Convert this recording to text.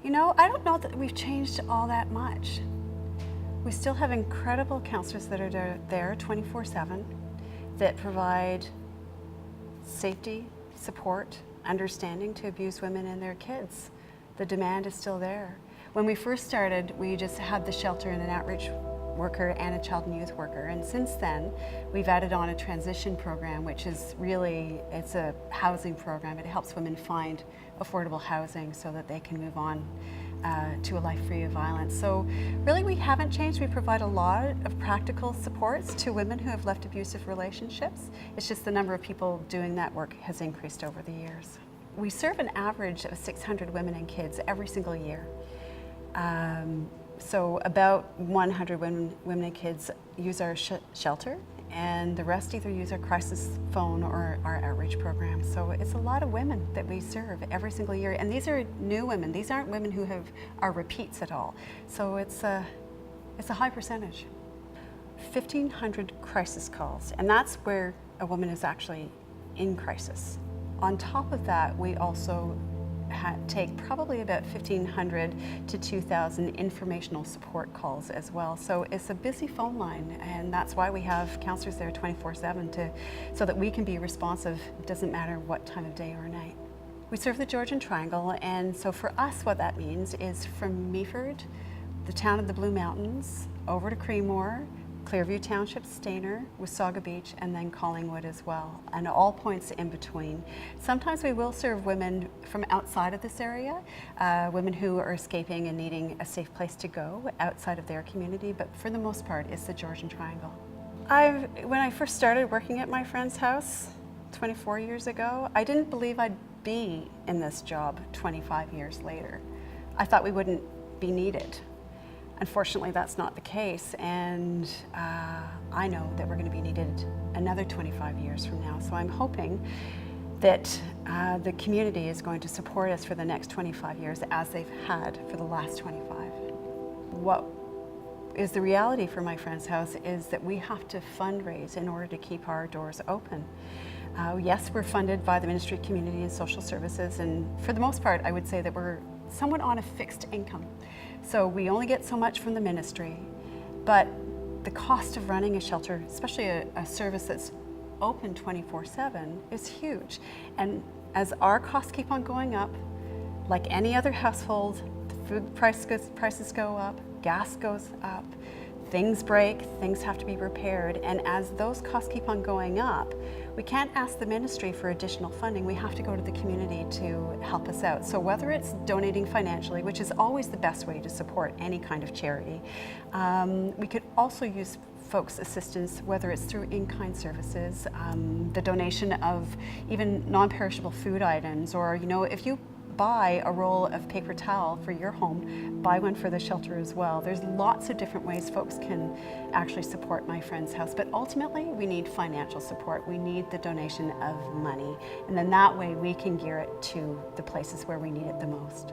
You know, I don't know that we've changed all that much. We still have incredible counselors that are there 24/7 that provide safety, support, understanding to abused women and their kids. The demand is still there. When we first started, we just had the shelter and an outreach worker and a child and youth worker, and since then we've added on a transition program, which is really, it's a housing program. It helps women find affordable housing so that they can move on to a life free of violence. So really we haven't changed. We provide a lot of practical supports to women who have left abusive relationships. It's just the number of people doing that work has increased over the years. We serve an average of 600 women and kids every single year. So about 100 women and kids use our shelter, and the rest either use our crisis phone or our outreach program. So it's a lot of women that we serve every single year, and these are new women. These aren't women who are repeats at all. So it's a high percentage. 1,500 crisis calls, and that's where a woman is actually in crisis. On top of that, we also take probably about 1,500 to 2,000 informational support calls as well. So it's a busy phone line, and that's why we have counselors there 24/7 so that we can be responsive. It doesn't matter what time of day or night. We serve the Georgian Triangle, and so for us what that means is from Meaford, the town of the Blue Mountains, over to Creemore, Clearview Township, Stayner, Wasaga Beach, and then Collingwood as well, and all points in between. Sometimes we will serve women from outside of this area, women who are escaping and needing a safe place to go outside of their community, but for the most part, it's the Georgian Triangle. When I first started working at my friend's house 24 years ago, I didn't believe I'd be in this job 25 years later. I thought we wouldn't be needed. Unfortunately, that's not the case, and I know that we're going to be needed another 25 years from now. So I'm hoping that the community is going to support us for the next 25 years as they've had for the last 25. What is the reality for my friend's house is that we have to fundraise in order to keep our doors open. Yes, we're funded by the Ministry of Community and Social Services, and for the most part, I would say that we're somewhat on a fixed income. So we only get so much from the ministry, but the cost of running a shelter, especially a service that's open 24/7, is huge. And as our costs keep on going up, like any other household, the food prices go up, gas goes up, things break, things have to be repaired, and as those costs keep on going up, we can't ask the ministry for additional funding. We have to go to the community to help us out. So whether it's donating financially, which is always the best way to support any kind of charity, we could also use folks' assistance, whether it's through in-kind services, the donation of even non-perishable food items, or if you buy a roll of paper towel for your home, buy one for the shelter as well. There's lots of different ways folks can actually support my friend's house, but ultimately we need financial support. We need the donation of money, and then that way we can gear it to the places where we need it the most.